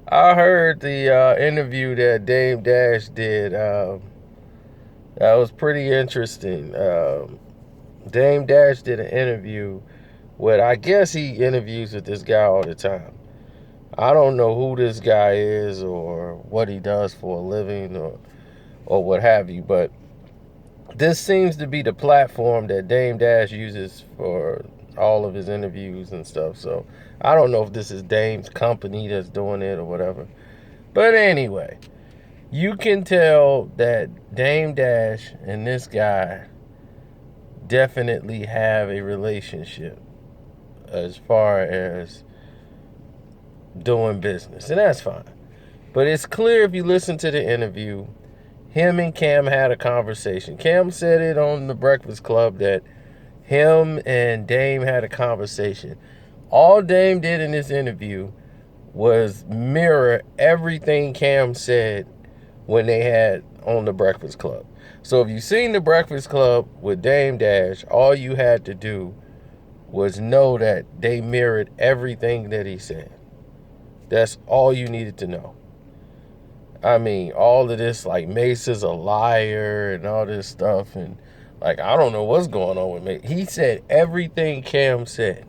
I heard the interview that Dame Dash did. That was pretty interesting. Dame Dash did an interview with, I guess he interviews with this guy all the time. I don't know who this guy is or what he does for a living or what have you, but this seems to be the platform that Dame Dash uses for all of his interviews and stuff. So I don't know if this is Dame's company that's doing it or whatever. But anyway, you can tell that Dame Dash and this guy definitely have a relationship as far as doing business, and that's fine. But it's clear if you listen to the interview, him and Cam had a conversation. Cam said it on the Breakfast Club that him and Dame had a conversation. All Dame did in this interview was mirror everything Cam said when they had on the Breakfast Club. So if you've seen the Breakfast Club with Dame Dash, all you had to do was know that they mirrored everything that he said. That's all you needed to know. I mean, all of this, like Mase is a liar and all this stuff, and like I don't know what's going on with Mase. He said everything Cam said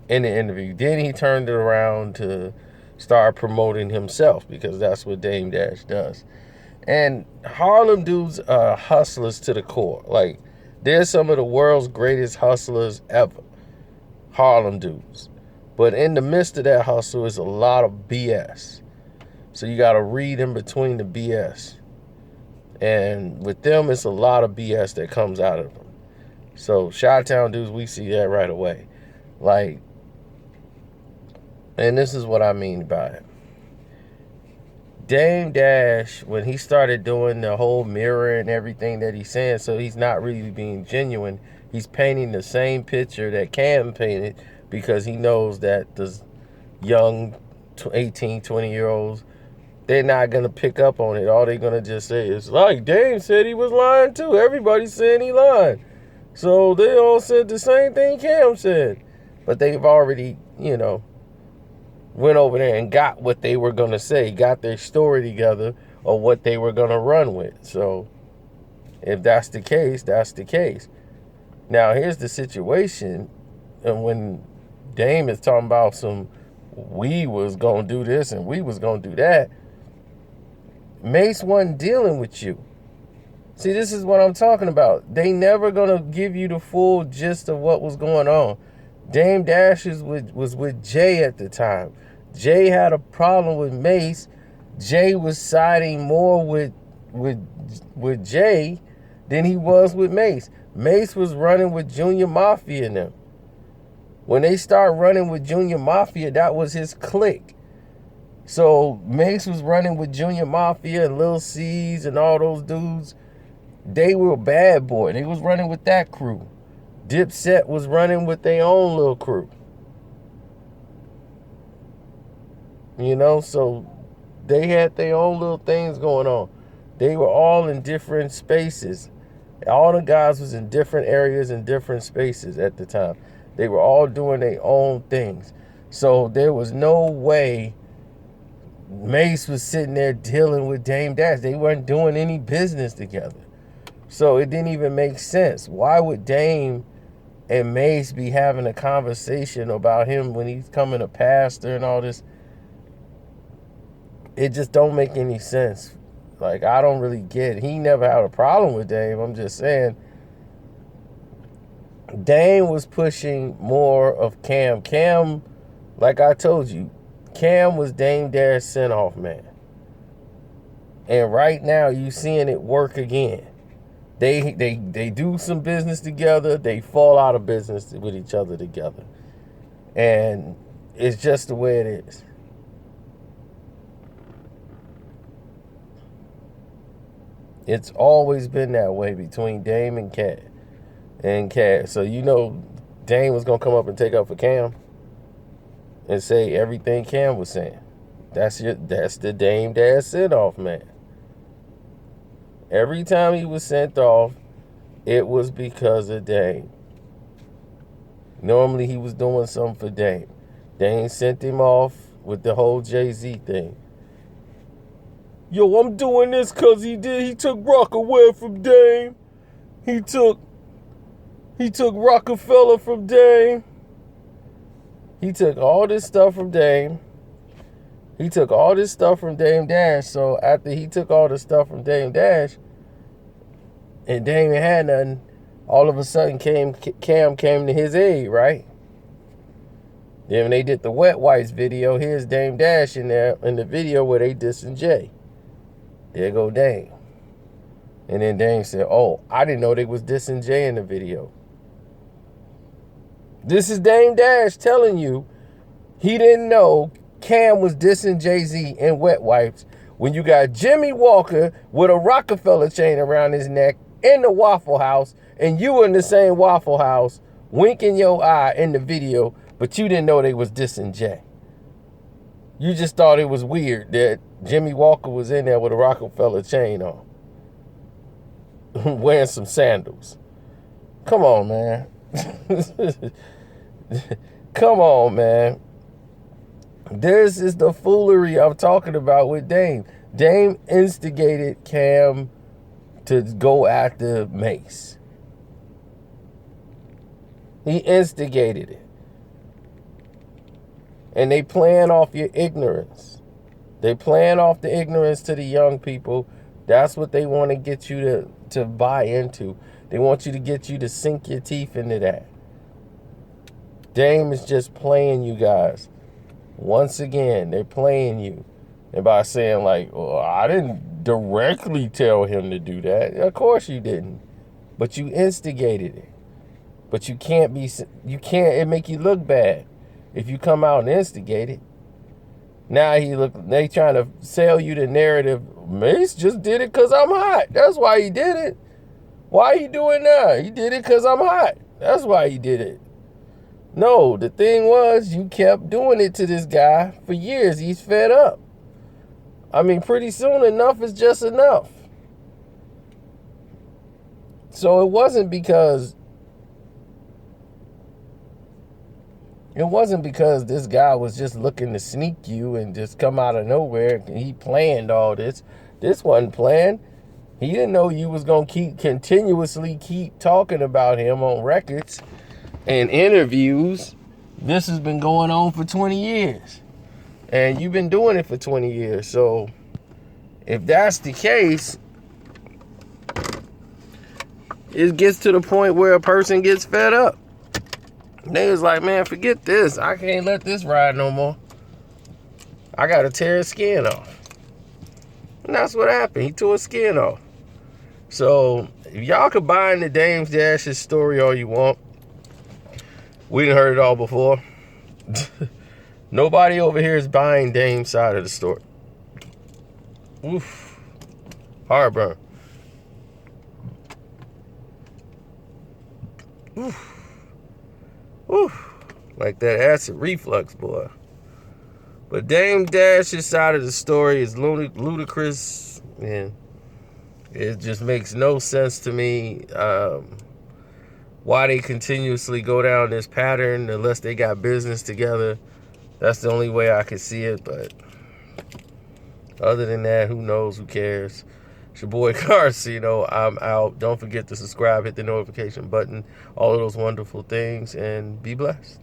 in the interview. Then he turned it around to start promoting himself because that's what Dame Dash does. And Harlem dudes are hustlers to the core. Like, they're some of the world's greatest hustlers ever. Harlem dudes. But in the midst of that hustle is a lot of BS. So you got to read in between the BS. And with them, it's a lot of BS that comes out of them. So Chi-Town dudes, we see that right away. Like, and this is what I mean by it. Dame Dash, when he started doing the whole mirror and everything that he's saying, so he's not really being genuine. He's painting the same picture that Cam painted because he knows that the young 18, 20-year-olds, they're not going to pick up on it. All they're going to just say is, like, Dame said he was lying too. Everybody's saying he lied. So they all said the same thing Cam said. But they've already, went over there and got what they were going to say, got their story together or what they were going to run with. So if that's the case, that's the case. Now, here's the situation. And when Dame is talking about we was going to do this and we was going to do that, Mase wasn't dealing with you. See, this is what I'm talking about. They never going to give you the full gist of what was going on. Dame Dash was with Jay at the time. Jay had a problem with Mase. Jay was siding more with Jay than he was with Mase. Mase was running with Junior Mafia and them. When they start running with Junior Mafia, that was his clique. So Mase was running with Junior Mafia and Lil C's and all those dudes. They were bad boy. They was running with that crew. Dipset was running with their own little crew. So they had their own little things going on. They were all in different spaces. All the guys was in different areas and different spaces at the time. They were all doing their own things. So there was no way Mase was sitting there dealing with Dame Dash. They weren't doing any business together. So it didn't even make sense. Why would Dame and Mase be having a conversation about him when he's coming a pastor and all this? It just don't make any sense. Like, I don't really get it. He never had a problem with Dame. I'm just saying, Dame was pushing more of Cam. Cam, like I told you, Cam was Dame Dash's send-off man. And right now, you seeing it work again. They do some business together. They fall out of business with each other together. And it's just the way it is. It's always been that way between Dame and Cat. So Dame was gonna come up and take up for Cam and say everything Cam was saying. That's the Dame Dash sent off man. Every time he was sent off, it was because of Dame. Normally he was doing something for Dame. Dame sent him off with the whole Jay-Z thing. Yo, I'm doing this because he took Rock away from Dame. He took Rockefeller from Dame. He took all this stuff from Dame. He took all this stuff from Dame Dash. So after he took all the stuff from Dame Dash, and Dame ain't had nothing, all of a sudden Cam came to his aid, right? Then when they did the Wet Wipes video, here's Dame Dash in there in the video where they dissing Jay. There go Dame. And then Dame said, oh, I didn't know they was dissing Jay in the video. This is Dame Dash telling you he didn't know Cam was dissing Jay-Z in Wet Wipes when you got Jimmy Walker with a Rockefeller chain around his neck in the Waffle House, and you in the same Waffle House winking your eye in the video, but you didn't know they was dissing Jay. You just thought it was weird that Jimmy Walker was in there with a Rockefeller chain on, wearing some sandals. Come on, man. Come on, man. This is the foolery I'm talking about with Dame. Dame instigated Cam to go after Mase. He instigated it. And they playing off your ignorance. They playing off the ignorance to the young people. That's what they want to get you to buy into. They want you to get you to sink your teeth into that. Dame is just playing you guys. Once again, they're playing you. And by saying like, oh, I didn't directly tell him to do that. Of course you didn't. But you instigated it. But it make you look bad if you come out and instigate it. Now they trying to sell you the narrative, Mase just did it because I'm hot. That's why he did it. Why he doing now? He did it because I'm hot. That's why he did it. No, the thing was, you kept doing it to this guy for years. He's fed up. I mean, pretty soon enough is just enough. So it wasn't because this guy was just looking to sneak you and just come out of nowhere and he planned all this. This wasn't planned. He didn't know you was going to continuously keep talking about him on records and interviews. This has been going on for 20 years. And you've been doing it for 20 years. So if that's the case, it gets to the point where a person gets fed up. They was like, man, forget this. I can't let this ride no more. I got to tear his skin off. And that's what happened. He tore his skin off. So if y'all could buy into Dame Dash's story all you want, we done heard it all before. Nobody over here is buying Dame's side of the story. Oof. Heartburn. Oof. Oof. Like that acid reflux, boy. But Dame Dash's side of the story is ludicrous, and it just makes no sense to me why they continuously go down this pattern unless they got business together. That's the only way I could see it, but other than that, who knows, who cares? It's your boy Carcino. I'm out. Don't forget to subscribe, hit the notification button, all of those wonderful things, and be blessed.